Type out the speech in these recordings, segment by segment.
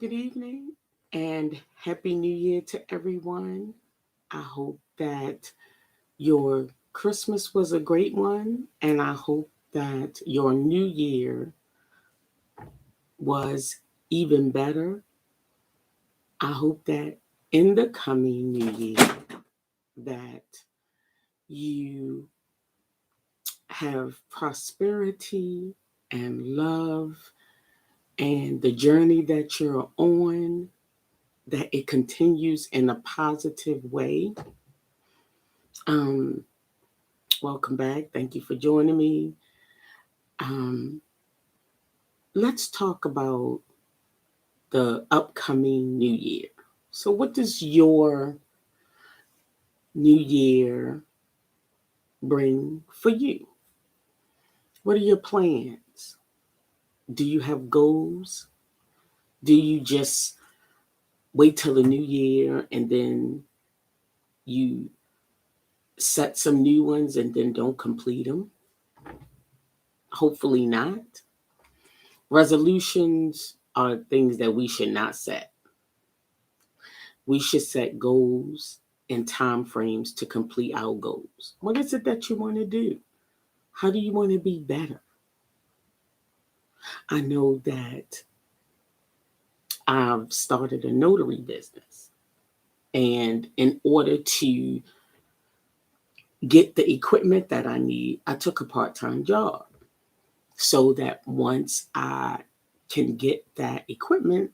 Good evening and Happy New Year to everyone. I hope that your Christmas was a great one, and I hope that your New Year was even better. I hope that in the coming New Year that you have prosperity and love and the journey that you're on, that it continues in a positive way. Um, Welcome back. Thank you for joining me. Um, let's talk about the upcoming new year. So, what does your new year bring for you? What are your plans? Do you have goals? Do you just wait till the new year and then you set some new ones and then don't complete them? Hopefully not. Resolutions are things that we should not set. We should set goals and time frames to complete our goals. What is it that you want to do? How do you want to be better? I know that I've started a notary business. And in order to get the equipment that I need, I took a part time job so that once I can get that equipment,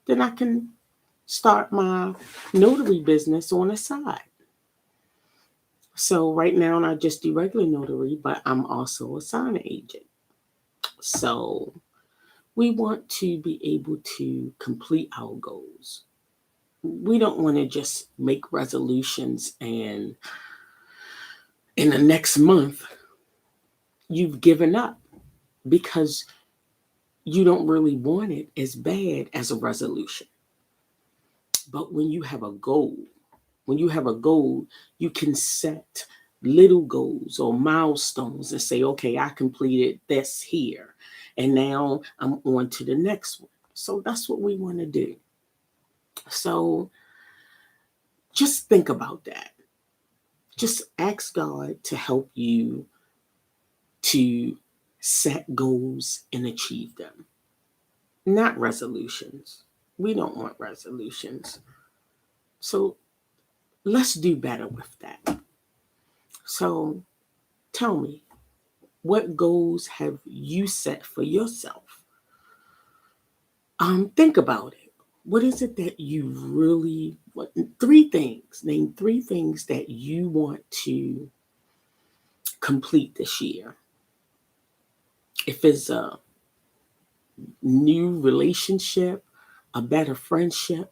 then I can start my notary business on the side. So right now I just do regular notary, but I'm also a sign agent. So we want to be able to complete our goals. We don't want to just make resolutions and in the next month you've given up because you don't really want it as bad as a resolution. But when you have a goal, you can set little goals or milestones and say, okay, I completed this here. And now I'm on to the next one. So that's what we want to do. So just think about that. Just ask God to help you to set goals and achieve them, not resolutions. We don't want resolutions. So let's do better with that. So tell me, what goals have you set for yourself? Think about it. What is it that you really what three things, name three things that you want to complete this year. If it's a new relationship, a better friendship,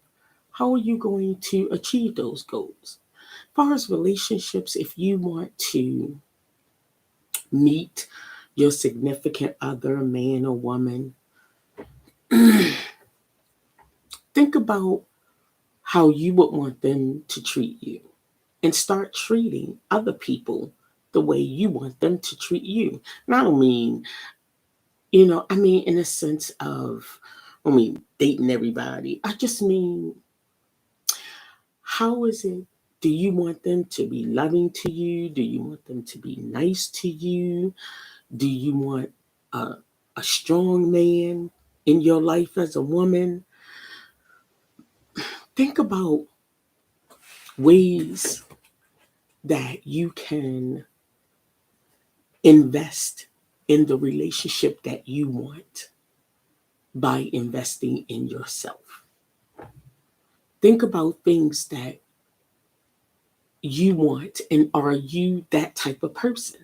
how are you going to achieve those goals? As far as relationships, if you want to meet your significant other, man or woman, think about how you would want them to treat you and start treating other people the way you want them to treat you. And I don't mean, I mean, in a sense of, dating everybody. I just mean, how is it? Do you want them to be loving to you? Do you want them to be nice to you? Do you want a, a strong man in your life as a woman? Think about ways that you can invest in the relationship that you want by investing in yourself. Think about things that you want, and are you that type of person?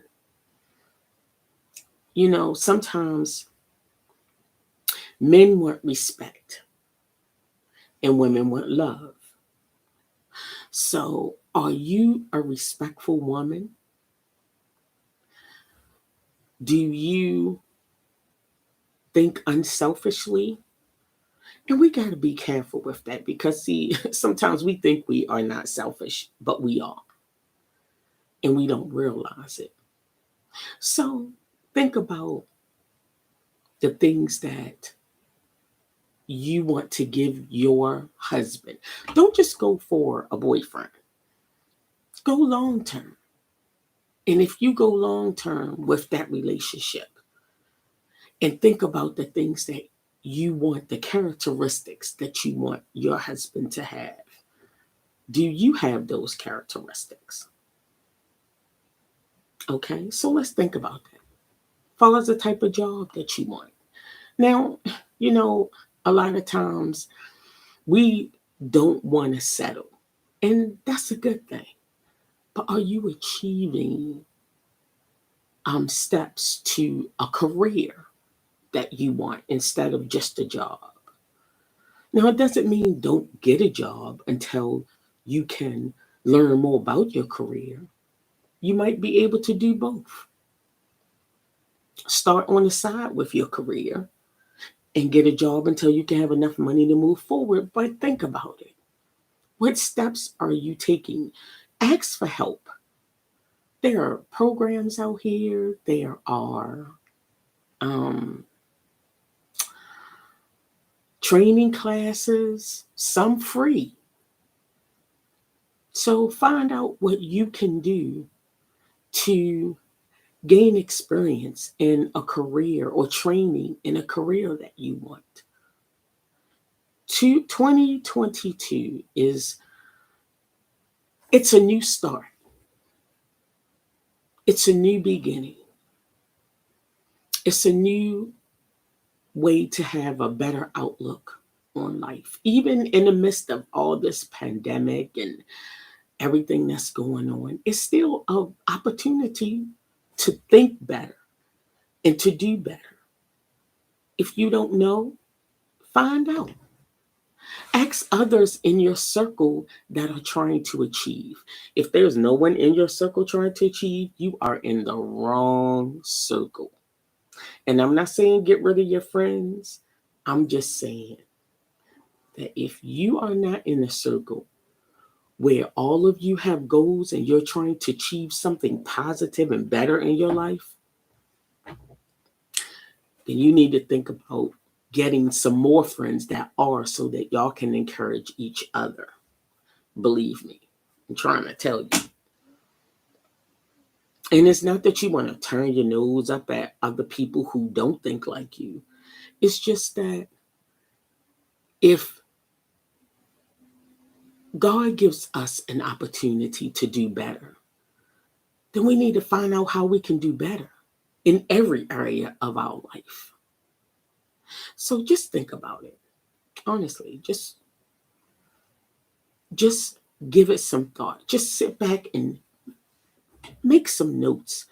Sometimes men want respect and women want love. So, are you a respectful woman? Do you think unselfishly? And we got to be careful with that because, see, sometimes we think we are not selfish, but we are, and we don't realize it. So, think about the things that you want to give your husband. Don't just go for a boyfriend, go long term. And if you go long term with that relationship and think about the things that you want, the characteristics that you want your husband to have, do you have those characteristics? Okay, so let's think about that. Follow the type of job that you want. Now, you know, a lot of times we don't want to settle, and that's a good thing. But are you achieving steps to a career that you want instead of just a job? Now, it doesn't mean don't get a job until you can learn more about your career. You might be able to do both. Start on the side with your career and get a job until you can have enough money to move forward. But think about it. What steps are you taking? Ask for help. There are programs out here, there are um, training classes, some free. So find out what you can do to gain experience in a career or training in a career that you want. 2022 it's a new start. It's a new beginning. It's a new way to have a better outlook on life. Even in the midst of all this pandemic and everything that's going on, it's still an opportunity to think better and to do better. If you don't know, find out. Ask others in your circle that are trying to achieve. If there's no one in your circle trying to achieve, you are in the wrong circle. And I'm not saying get rid of your friends. I'm just saying that if you are not in a circle where all of you have goals and you're trying to achieve something positive and better in your life, then you need to think about getting some more friends that are, so that y'all can encourage each other. Believe me, I'm trying to tell you. And it's not that you want to turn your nose up at other people who don't think like you. It's just that if God gives us an opportunity to do better, then we need to find out how we can do better in every area of our life. So just think about it. Honestly, just give it some thought. Just sit back and make some notes.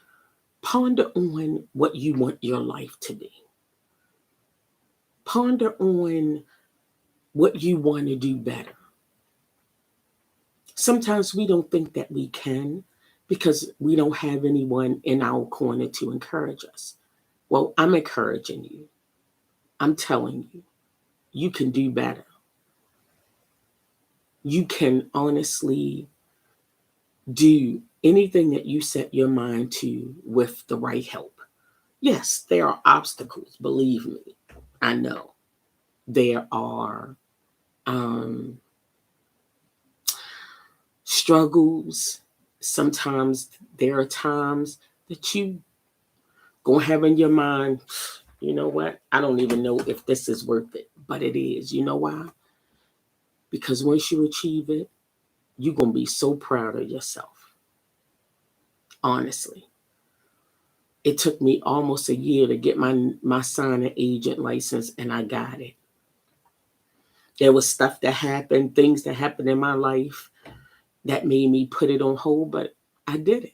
Ponder on what you want your life to be. Ponder on what you want to do better. Sometimes we don't think that we can because we don't have anyone in our corner to encourage us. Well, I'm encouraging you. I'm telling you, you can do better. You can honestly do anything that you set your mind to with the right help. Yes, there are obstacles, believe me. I know. There are struggles. Sometimes there are times that you gonna have in your mind, you know what? I don't even know if this is worth it, but it is. You know why? Because once you achieve it, you're gonna be so proud of yourself. Honestly. It took me almost a year to get my signing agent license, and I got it. There was stuff that happened, things that happened in my life that made me put it on hold, but I did it.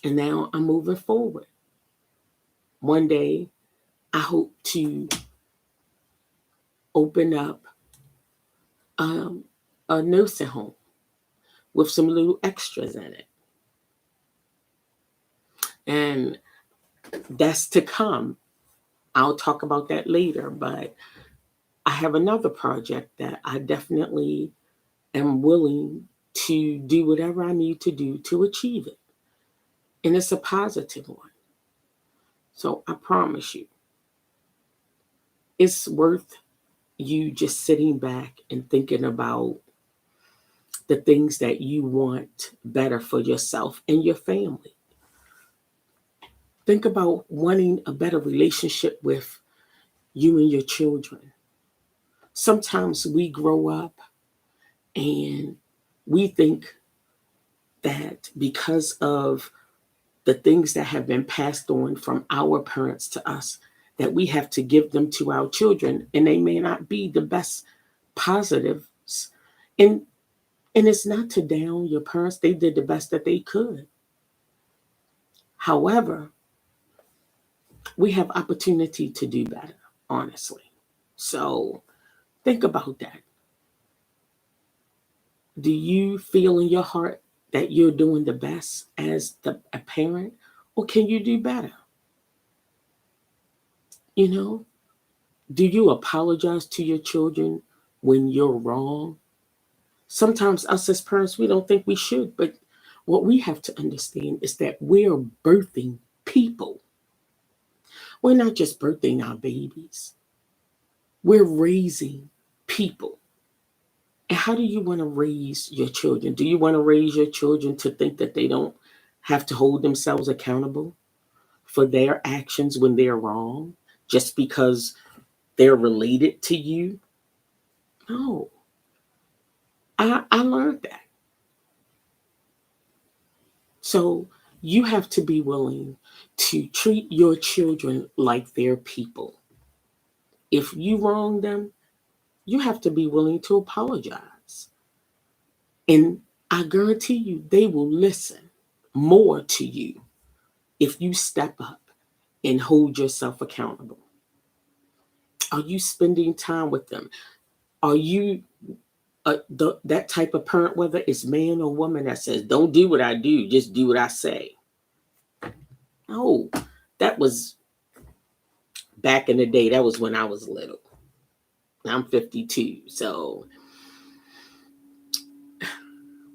And now I'm moving forward. One day, I hope to open up um, a nursing home with some little extras in it. And that's to come. I'll talk about that later, but I have another project that I definitely am willing to do whatever I need to do to achieve it. And it's a positive one. So I promise you, it's worth you just sitting back and thinking about the things that you want better for yourself and your family. Think about wanting a better relationship with you and your children. Sometimes we grow up and we think that because of the things that have been passed on from our parents to us, that we have to give them to our children, and they may not be the best positives. And and it's not to down your parents. They did the best that they could. However, we have opportunity to do better, honestly. So think about that. Do you feel in your heart that you're doing the best as a parent, or can you do better? You know, do you apologize to your children when you're wrong? Sometimes us as parents, we don't think we should, but what we have to understand is that we're birthing people. We're not just birthing our babies, we're raising people. And how do you want to raise your children? Do you want to raise your children to think that they don't have to hold themselves accountable for their actions when they're wrong just because they're related to you? No, I learned that. So you have to be willing to treat your children like they're people. If you wrong them, you have to be willing to apologize. And I guarantee you, they will listen more to you if you step up and hold yourself accountable. Are you spending time with them? Are you that type of parent, whether it's man or woman, that says, don't do what I do, just do what I say? No, that was back in the day. That was when I was little. I'm 52. So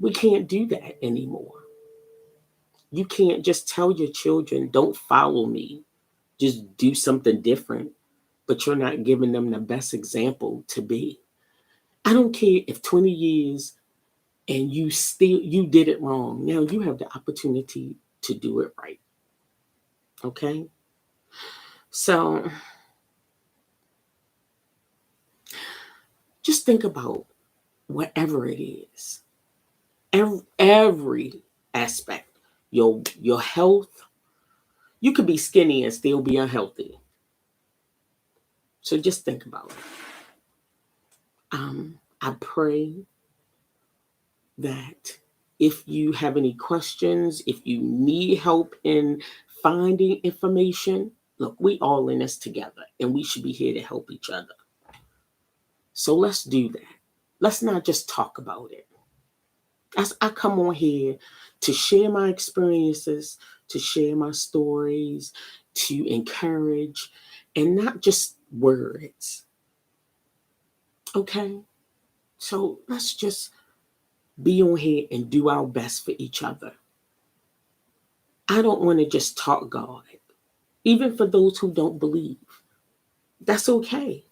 we can't do that anymore. You can't just tell your children, don't follow me, just do something different, but you're not giving them the best example to be. I don't care if 20 years and you did it wrong. Now you have the opportunity to do it right. Okay? So just think about whatever it is. Every aspect. Your health. You could be skinny and still be unhealthy. So just think about it. I pray that if you have any questions, if you need help in finding information, look, we all in this together and we should be here to help each other. So let's do that. Let's not just talk about it. As I come on here to share my experiences, to share my stories, to encourage, and not just words. Okay? So let's just be on here and do our best for each other. I don't want to just talk God, even for those who don't believe. That's okay.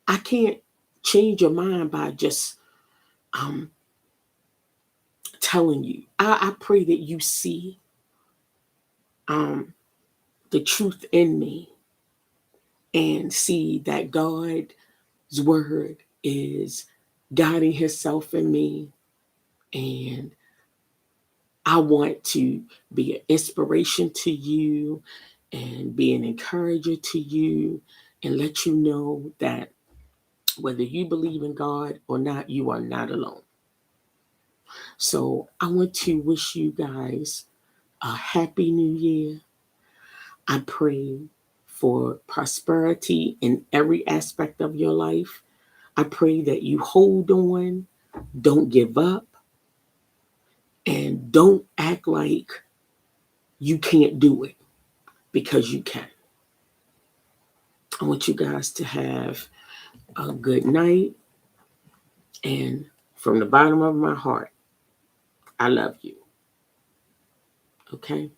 I can't change your mind by just um, telling you. I pray that you see um, the truth in me and see that God's word is guiding Himself in me. And I want to be an inspiration to you and be an encourager to you and let you know that whether you believe in God or not, you are not alone. So I want to wish you guys a happy new year. I pray for prosperity in every aspect of your life. I pray that you hold on, don't give up, and don't act like you can't do it, because you can. I want you guys to have a good night. And from the bottom of my heart, I love you. Okay?